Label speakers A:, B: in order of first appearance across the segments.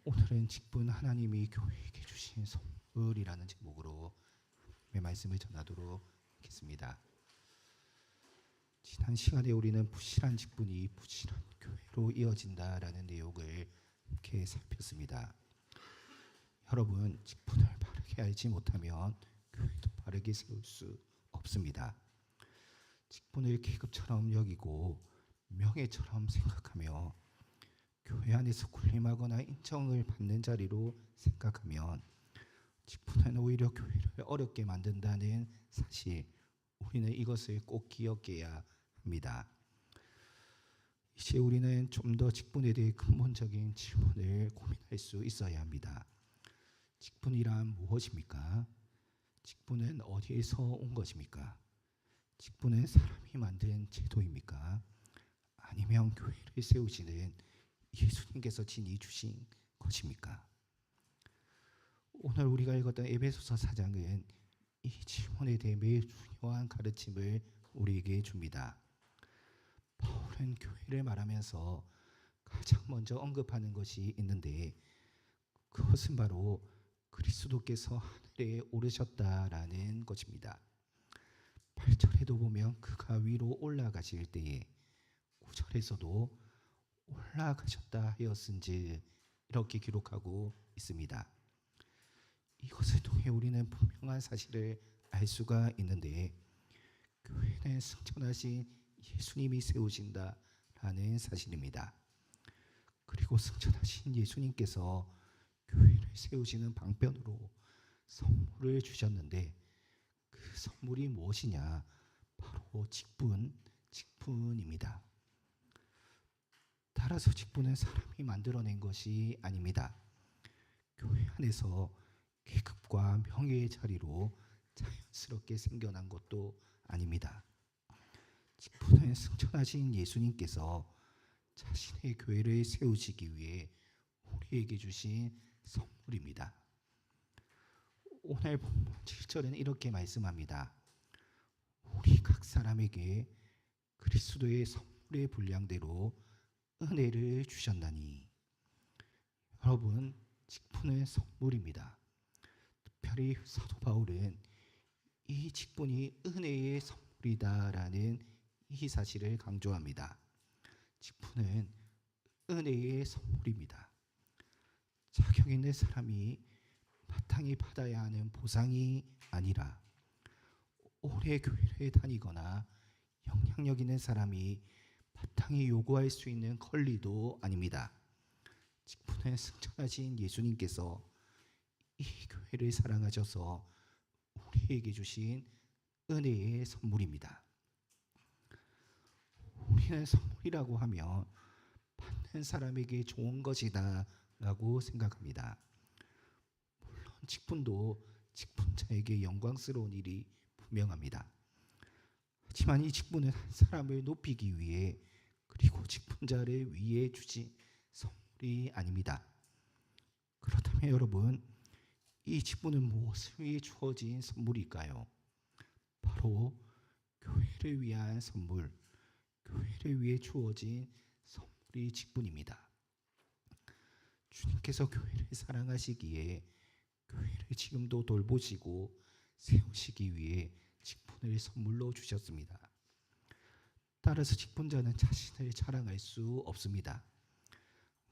A: 오늘은 직분 하나님이 교회에게 주신 선물이라는 제목으로 말씀을 전하도록 하겠습니다. 지난 시간에 우리는 부실한 직분이 부실한 교회로 이어진다라는 내용을 함께 살폈습니다. 여러분, 직분을 바르게 알지 못하면 교회도 바르게 세울 수 없습니다. 직분을 계급처럼 여기고 명예처럼 생각하며 교회 안에서 군림하거나 인정을 받는 자리로 생각하면 직분은 오히려 교회를 어렵게 만든다는 사실, 우리는 이것을 꼭 기억해야 합니다. 이제 우리는 좀 더 직분에 대해 근본적인 질문을 고민할 수 있어야 합니다. 직분이란 무엇입니까? 직분은 어디에서 온 것입니까? 직분은 사람이 만든 제도입니까? 아니면 교회를 세우시는 예수님께서 친히 주신 것입니까? 오늘 우리가 읽었던 에베소서 4장은 이 질문에 대해 매우 중요한 가르침을 우리에게 줍니다. 바울은 교회를 말하면서 가장 먼저 언급하는 것이 있는데, 그것은 바로 그리스도께서 하늘에 오르셨다라는 것입니다. 8절에도 보면 그가 위로 올라가실 때에, 9절에서도 올라가셨다 하였은즉 이렇게 기록하고 있습니다. 이것을 통해 우리는 분명한 사실을 알 수가 있는데, 교회는 승천하신 예수님이 세우신다라는 사실입니다. 그리고 승천하신 예수님께서 교회를 세우시는 방편으로 선물을 주셨는데, 그 선물이 무엇이냐? 바로 직분입니다. 따라서 직분은 사람이 만들어낸 것이 아닙니다. 교회 안에서 계급과 명예의 자리로 자연스럽게 생겨난 것도 아닙니다. 직분은 승천하신 예수님께서 자신의 교회를 세우시기 위해 우리에게 주신 선물입니다. 오늘 본문 7절은 이렇게 말씀합니다. 우리 각 사람에게 그리스도의 선물의 분량대로 은혜를 주셨나니. 여러분, 직분은 선물입니다. 특별히 사도 바울은 이 직분이 은혜의 선물이다라는 이 사실을 강조합니다. 직분은 은혜의 선물입니다. 자격 있는 사람이 마땅히 받아야 하는 보상이 아니라, 오래 교회를 다니거나 영향력 있는 사람이 마땅히 요구할 수 있는 권리도 아닙니다. 직분은 승천하신 예수님께서 이 교회를 사랑하셔서 우리에게 주신 은혜의 선물입니다. 우리는 선물이라고 하면 받는 사람에게 좋은 것이다 라고 생각합니다. 물론 직분도 직분자에게 영광스러운 일이 분명합니다. 하지만 이 직분은 한 사람을 높이기 위해, 그리고 직분자를 위해 주신 선물이 아닙니다. 그렇다면 여러분, 이 직분은 무엇을 위해 주어진 선물일까요? 바로 교회를 위한 선물, 교회를 위해 주어진 선물이 직분입니다. 주님께서 교회를 사랑하시기에 교회를 지금도 돌보시고 세우시기 위해 직분을 선물로 주셨습니다. 따라서 직분자는 자신을 자랑할 수 없습니다.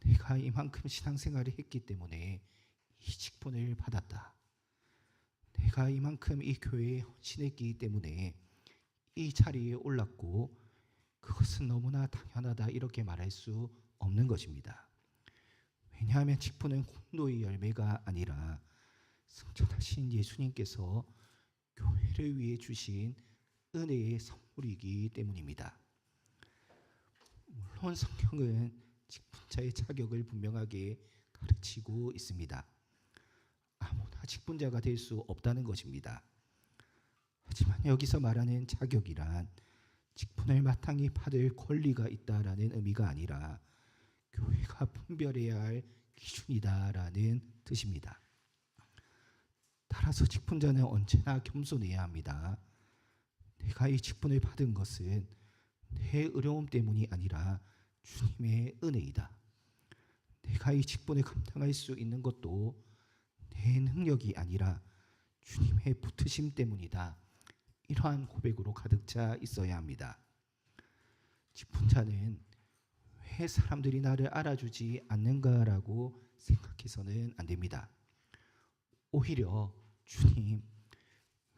A: 내가 이만큼 신앙생활을 했기 때문에 이 직분을 받았다. 내가 이만큼 이 교회에 헌신했기 때문에 이 자리에 올랐고 그것은 너무나 당연하다, 이렇게 말할 수 없는 것입니다. 왜냐하면 직분은 공로의 열매가 아니라 승천하신 예수님께서 교회를 위해 주신 은혜의 선물이기 때문입니다. 물론 성경은 직분자의 자격을 분명하게 가르치고 있습니다. 아무나 직분자가 될 수 없다는 것입니다. 하지만 여기서 말하는 자격이란 직분을 마땅히 받을 권리가 있다라는 의미가 아니라 교회가 분별해야 할 기준이다라는 뜻입니다. 따라서 직분자는 언제나 겸손해야 합니다. 내가 이 직분을 받은 것은 내 어려움 때문이 아니라 주님의 은혜이다. 내가 내가 이 직분을 감당할 수 있는 것도 내 능력이 아니라 주님의 붙으심 때문이다. 이러한 고백으로 가득 차 있어야 합니다. 직분자는 왜 사람들이 나를 알아주지 않는가라고 생각해서는 안 됩니다. 오히려 주님,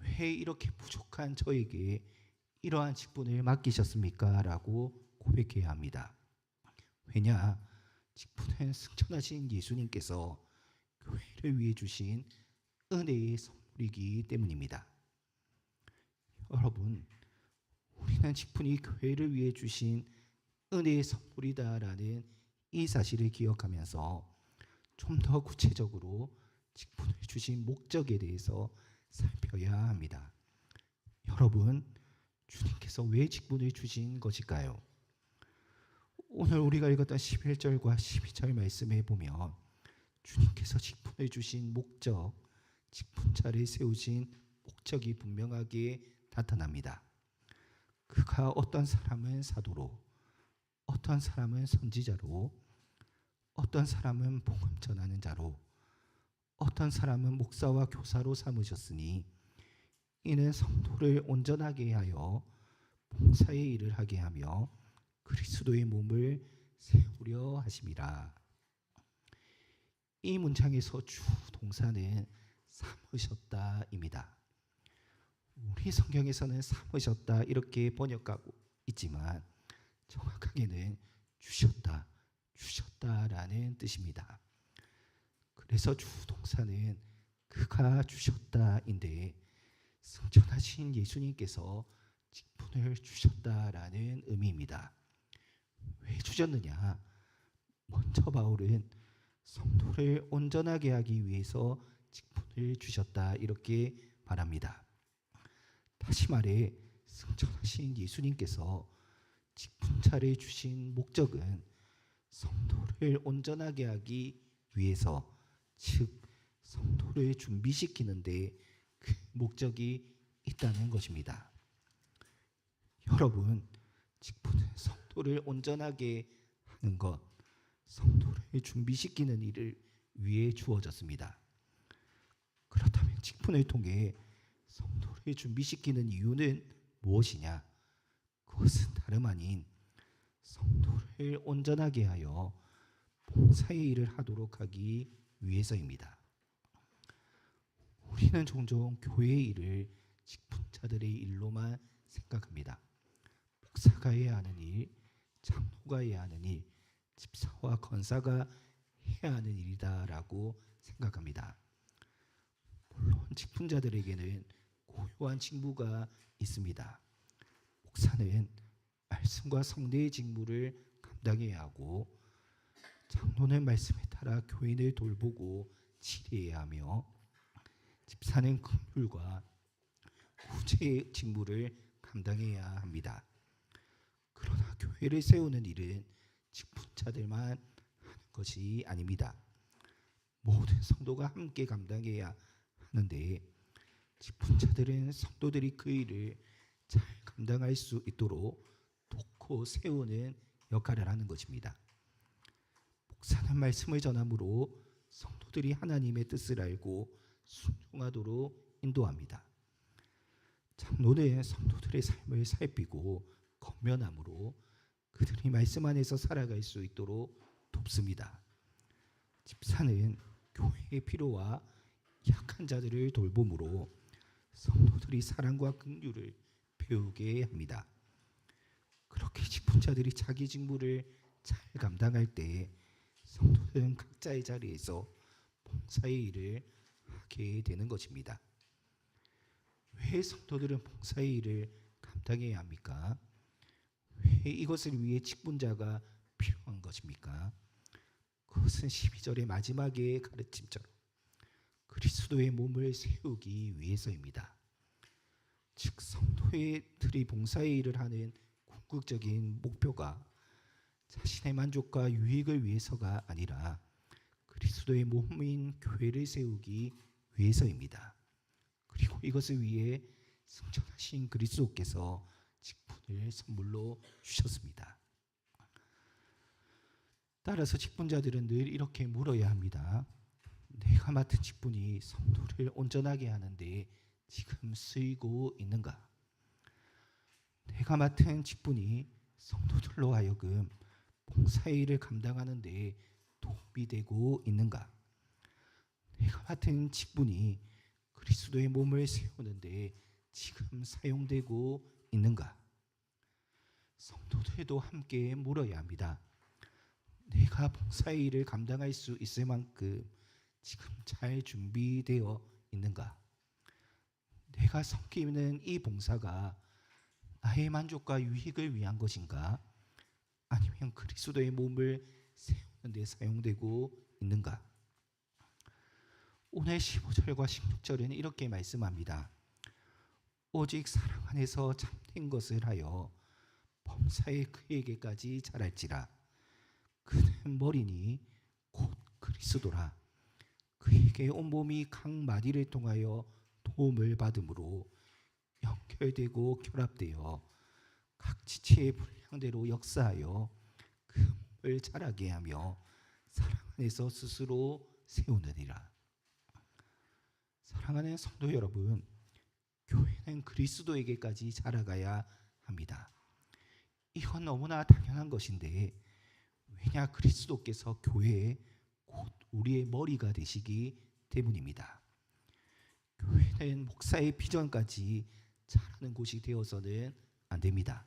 A: 왜 이렇게 부족한 저에게 이러한 직분을 맡기셨습니까? 라고 고백해야 합니다. 왜냐? 직분은 승천하신 예수님께서 교회를 위해 주신 은혜의 선물이기 때문입니다. 여러분, 우리는 직분이 교회를 위해 주신 은혜의 선물이다라는 이 사실을 기억하면서 좀 더 구체적으로 직분을 주신 목적에 대해서 살펴야 합니다. 여러분, 주님께서 왜 직분을 주신 것일까요? 오늘 우리가 읽었던 11절과 12절 말씀에 보면 주님께서 직분을 주신 목적, 직분자를 세우신 목적이 분명하게 나타납니다. 그가 어떤 사람은 사도로, 어떤 사람은 선지자로, 어떤 사람은 복음 전하는 자로, 어떤 사람은 목사와 교사로 삼으셨으니 이는 성도를 온전하게 하여 봉사의 일을 하게 하며 그리스도의 몸을 세우려 하심이라. 이 문장에서 주 동사는 삼으셨다입니다. 우리 성경에서는 삼으셨다 이렇게 번역하고 있지만 정확하게는 주셨다라는 뜻입니다. 그래서 주 동사는 그가 주셨다인데 승천하신 예수님께서 직분을 주셨다라는 의미입니다. 왜 주셨느냐? 먼저 바울은 성도를 온전하게 하기 위해서 직분을 주셨다 이렇게 말합니다. 다시 말해 승천하신 예수님께서 직분자를 주신 목적은 성도를 온전하게 하기 위해서, 즉 성도를 준비시키는 데 그 목적이 있다는 것입니다. 여러분, 직분은 성도를 온전하게 하는 것, 성도를 준비시키는 일을 위해 주어졌습니다. 그렇다면 직분을 통해 성도를 준비시키는 이유는 무엇이냐? 그것은 다름 아닌 성도를 온전하게 하여 봉사의 일을 하도록 하기 위해서입니다. 우리는 종종 교회의 일을 직분자들의 일로만 생각합니다. 목사가 해야 하는 일, 장로가 해야 하는 일, 집사와 권사가 해야 하는 일이다라고 생각합니다. 물론 직분자들에게는 고유한 직무가 있습니다. 목사는 말씀과 성례의 직무를 감당해야 하고, 장로는 말씀에 따라 교인을 돌보고 치료해야 하며, 집사는 긍휼과 구제의 직무를 감당해야 합니다. 그러나 교회를 세우는 일은 직분자들만 하는 것이 아닙니다. 모든 성도가 함께 감당해야 하는데 직분자들은 성도들이 그 일을 잘 감당할 수 있도록 돕고 세우는 역할을 하는 것입니다. 목사는 말씀을 전함으로 성도들이 하나님의 뜻을 알고 순종하도록 인도합니다. 장로는 성도들의 삶을 살피고 권면함으로 그들이 말씀 안에서 살아갈 수 있도록 돕습니다. 집사는 교회의 필요와 약한 자들을 돌봄으로 성도들이 사랑과 긍휼을 배우게 합니다. 그렇게 직분자들이 자기 직무를 잘 감당할 때 성도들은 각자의 자리에서 봉사의 일을 하게 되는 것입니다. 왜 성도들은 봉사의 일을 감당해야 합니까? 왜 이것을 위해 직분자가 필요한 것입니까? 그것은 12절의 마지막의 가르침처럼 그리스도의 몸을 세우기 위해서입니다. 즉 성도들이 봉사의 일을 하는 궁극적인 목표가 자신의 만족과 유익을 위해서가 아니라 그리스도의 몸인 교회를 세우기 위해서입니다. 그리고 이것을 위해 승천하신 그리스도께서 직분을 선물로 주셨습니다. 따라서 직분자들은 늘 이렇게 물어야 합니다. 내가 맡은 직분이 성도를 온전하게 하는데 지금 쓰이고 있는가? 내가 맡은 직분이 성도들로 하여금 봉사의 일을 감당하는 데 도움이 되고 있는가? 내가 맡은 직분이 그리스도의 몸을 세우는 데 지금 사용되고 있는가? 성도들도 함께 물어야 합니다. 내가 봉사의 일을 감당할 수 있을 만큼 지금 잘 준비되어 있는가? 내가 섬기는 이 봉사가 나의 만족과 유익을 위한 것인가? 아니면 그리스도의 몸을 세우는 데 사용되고 있는가? 오늘 15절과 16절은 이렇게 말씀합니다. 오직 사랑 안에서 참된 것을 하여 범사에 그에게까지 자랄지라. 그는 머리니 곧 그리스도라. 그에게 온몸이 각 마디를 통하여 도움을 받음으로 연결되고 결합되어 각 지체의 분량대로 역사하여 그 몸을 자라게 하며 사랑 안에서 스스로 세우느니라. 사랑하는 성도 여러분, 교회는 그리스도에게까지 자라가야 합니다. 이건 너무나 당연한 것인데, 왜냐? 그리스도께서 교회에 곧 우리의 머리가 되시기 때문입니다. 교회는 목사의 비전까지 자라는 곳이 되어서는 안 됩니다.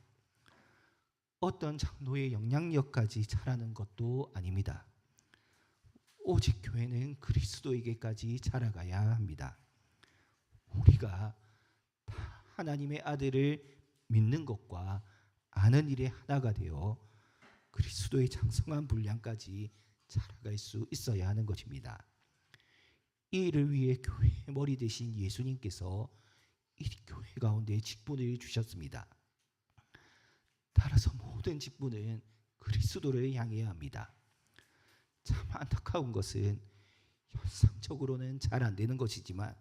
A: 어떤 장로의 영향력까지 자라는 것도 아닙니다. 오직 교회는 그리스도에게까지 자라가야 합니다. 우리가 다 하나님의 아들을 믿는 것과 아는 일에 하나가 되어 그리스도의 장성한 분량까지 자라갈 수 있어야 하는 것입니다. 이 일을 위해 교회의 머리 되신 예수님께서 이 교회 가운데 직분을 주셨습니다. 따라서 모든 직분은 그리스도를 향해야 합니다. 참 안타까운 것은 현상적으로는 잘 안 되는 것이지만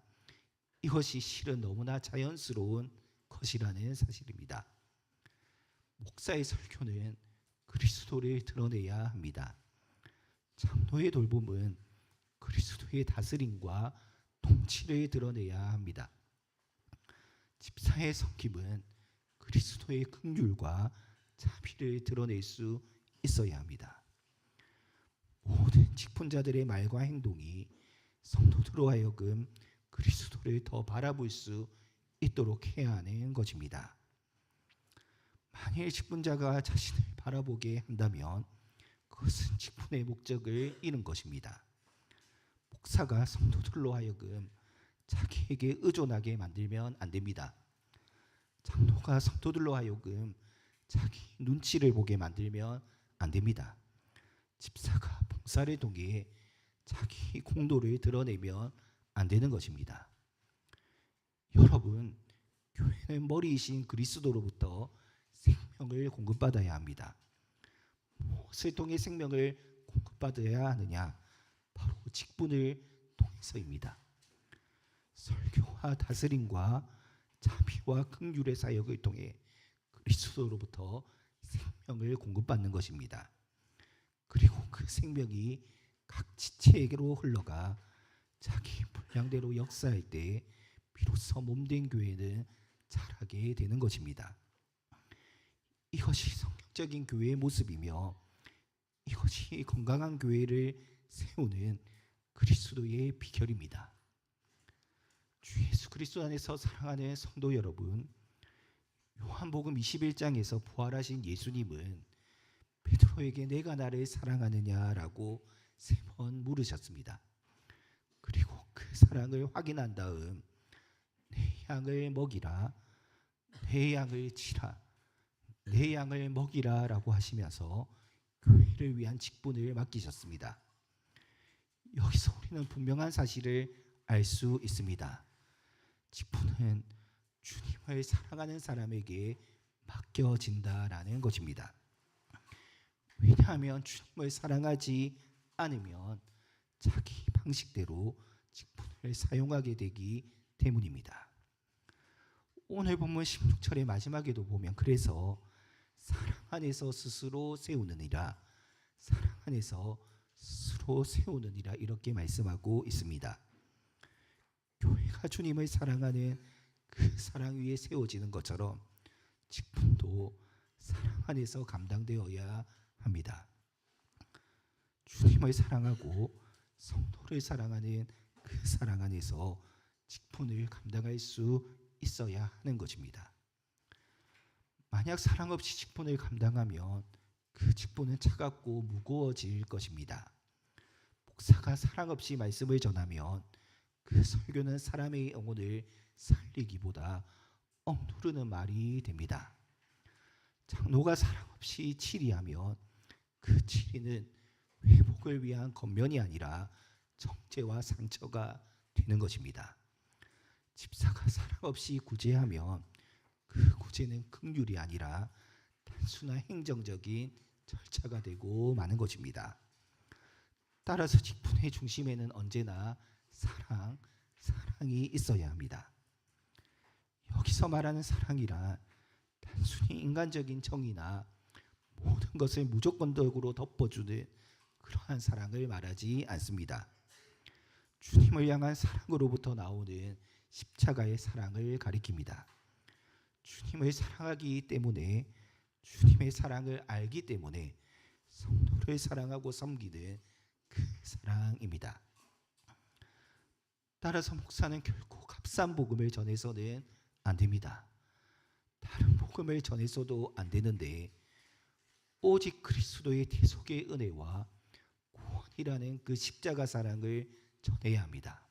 A: 이것이 실은 너무나 자연스러운 것이라는 사실입니다. 목사의 설교는 그리스도를 드러내야 합니다. 장로의 돌봄은 그리스도의 다스림과 통치를 드러내야 합니다. 집사의 섬김은 그리스도의 긍휼과 자비를 드러낼 수 있어야 합니다. 모든 직분자들의 말과 행동이 성도들로 하여금 그리스도를 더 바라볼 수 있도록 해야 하는 것입니다. 만일 직분자가 자신을 바라보게 한다면 그것은 직분의 목적을 잃은 것입니다. 목사가 성도들로 하여금 자기에게 의존하게 만들면 안 됩니다. 장로가 성도들로 하여금 자기 눈치를 보게 만들면 안 됩니다. 집사가 봉사를 통해 자기 공로를 드러내면 안 되는 것입니다. 여러분, 교회는 머리이신 그리스도로부터 생명을 공급받아야 합니다. 무엇을 통해 생명을 공급받아야 하느냐? 바로 직분을 통해서입니다. 설교와 다스림과 자비와 긍휼의 사역을 통해 그리스도로부터 생명을 공급받는 것입니다. 그리고 그 생명이 각 지체에게로 흘러가 자기 분량대로 역사할 때 비로소 몸된 교회는 자라게 되는 것입니다. 이것이 성경적인 교회의 모습이며 이것이 건강한 교회를 세우는 그리스도의 비결입니다. 주 예수 그리스도 안에서 사랑하는 성도 여러분, 요한복음 21장에서 부활하신 예수님은 베드로에게 내가 나를 사랑하느냐라고 3번 물으셨습니다. 그리고 그 사랑을 확인한 다음 내 양을 먹이라, 내 양을 치라, 내 양을 먹이라 라고 하시면서 교회를 위한 직분을 맡기셨습니다. 여기서 우리는 분명한 사실을 알 수 있습니다. 직분은 주님을 사랑하는 사람에게 맡겨진다라는 것입니다. 왜냐하면 주님을 사랑하지 않으면 자기 방식대로 직분을 사용하게 되기 때문입니다. 오늘 본문 16절의 마지막에도 보면 그래서 사랑 안에서 스스로 세우느니라, 사랑 안에서 스스로 세우느니라 이렇게 말씀하고 있습니다. 교회가 주님을 사랑하는 그 사랑 위에 세워지는 것처럼 직분도 사랑 안에서 감당되어야 합니다. 주님을 사랑하고 성도를 사랑하는 그 사랑 안에서 직분을 감당할 수 있어야 하는 것입니다. 만약 사랑 없이 직분을 감당하면 그 직분은 차갑고 무거워질 것입니다. 목사가 사랑 없이 말씀을 전하면 그 설교는 사람의 영혼을 살리기보다 억누르는 말이 됩니다. 장로가 사랑 없이 치리하면 그 치리는 회복을 위한 겉면이 아니라 정죄와 상처가 되는 것입니다. 집사가 사랑 없이 구제하면 그 구제는 긍휼이 아니라 단순한 행정적인 절차가 되고 마는 것입니다. 따라서 직분의 중심에는 언제나 사랑이 있어야 합니다. 여기서 말하는 사랑이란 단순히 인간적인 정의나 모든 것을 무조건적으로 덮어주는 그러한 사랑을 말하지 않습니다. 주님을 향한 사랑으로부터 나오는 십자가의 사랑을 가리킵니다. 주님을 사랑하기 때문에, 주님의 사랑을 알기 때문에 성도를 사랑하고 섬기는 그 사랑입니다. 따라서 목사는 결코 값싼 복음을 전해서는 안 됩니다. 다른 복음을 전해서도 안 되는데 오직 그리스도의 대속의 은혜와 구원이라는 그 십자가 사랑을 전해야 합니다.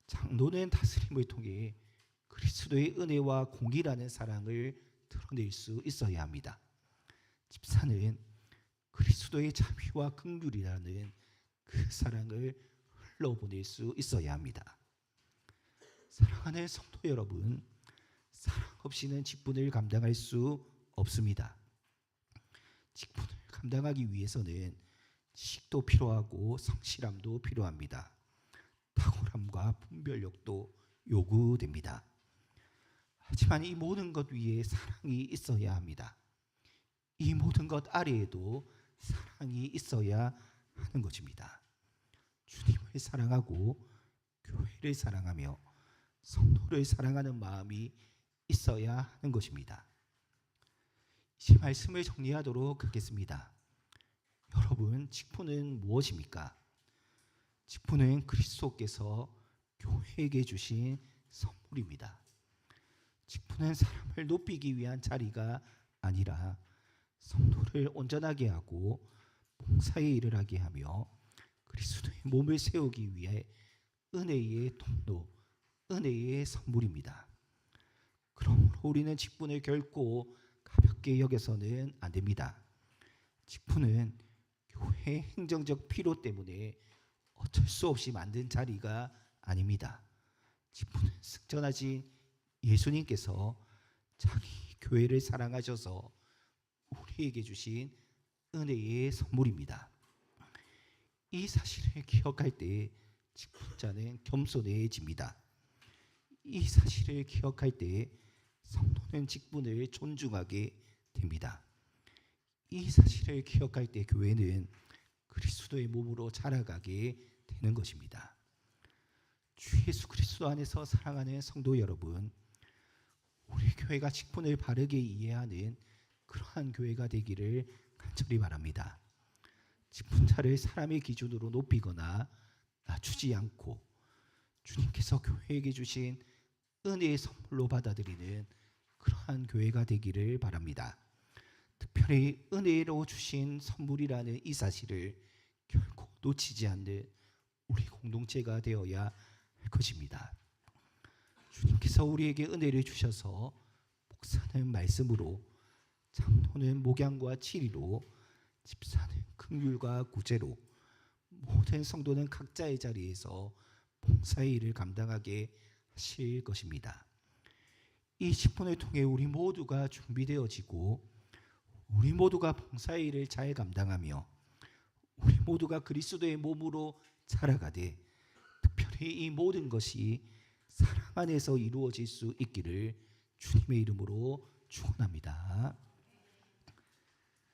A: 장로는 다스림을 통해 그리스도의 은혜와 공의라는 사랑을 드러낼 수 있어야 합니다. 집사는 그리스도의 자비와 긍휼이라는 그 사랑을 흘러보낼 수 있어야 합니다. 사랑하는 성도 여러분, 사랑 없이는 직분을 감당할 수 없습니다. 직분을 감당하기 위해서는 지식도 필요하고 성실함도 필요합니다. 탁월함과 분별력도 요구됩니다. 하지만 이 모든 것 위에 사랑이 있어야 합니다. 이 모든 것 아래에도 사랑이 있어야 하는 것입니다. 주님을 사랑하고 교회를 사랑하며 성도를 사랑하는 마음이 있어야 하는 것입니다. 이제 말씀을 정리하도록 하겠습니다. 여러분, 직분은 무엇입니까? 직분은 그리스도께서 교회에게 주신 선물입니다. 직분은 사람을 높이기 위한 자리가 아니라 성도를 온전하게 하고 봉사의 일을 하게 하며 그리스도의 몸을 세우기 위해 은혜의 통로, 은혜의 선물입니다. 그러므로 우리는 직분을 결코 가볍게 여겨서는 안 됩니다. 직분은 교회의 행정적 필요 때문에 어쩔 수 없이 만든 자리가 아닙니다. 직분은 승천하신 예수님께서 자기 교회를 사랑하셔서 우리에게 주신 은혜의 선물입니다. 이 사실을 기억할 때 직분자는 겸손해집니다. 이 사실을 기억할 때 성도는 직분을 존중하게 됩니다. 이 사실을 기억할 때 교회는 그리스도의 몸으로 자라가게 되는 것입니다. 주 예수 그리스도 안에서 사랑하는 성도 여러분, 우리 교회가 직분을 바르게 이해하는 그러한 교회가 되기를 간절히 바랍니다. 직분자를 사람의 기준으로 높이거나 낮추지 않고 주님께서 교회에게 주신 은혜의 선물로 받아들이는 그러한 교회가 되기를 바랍니다. 특별히 은혜로 주신 선물이라는 이 사실을 결코 놓치지 않는 우리 공동체가 되어야 할 것입니다. 주님께서 우리에게 은혜를 주셔서 목사는 말씀으로, 장로는 목양과 치리로, 집사는 긍휼과 구제로, 모든 성도는 각자의 자리에서 봉사의 일을 감당하게 하실 것입니다. 이 직분을 통해 우리 모두가 준비되어지고 우리 모두가 봉사의 일을 잘 감당하며 우리 모두가 그리스도의 몸으로 자라가되 특별히 이 모든 것이 사랑 안에서 이루어질 수 있기를 주님의 이름으로 축원합니다.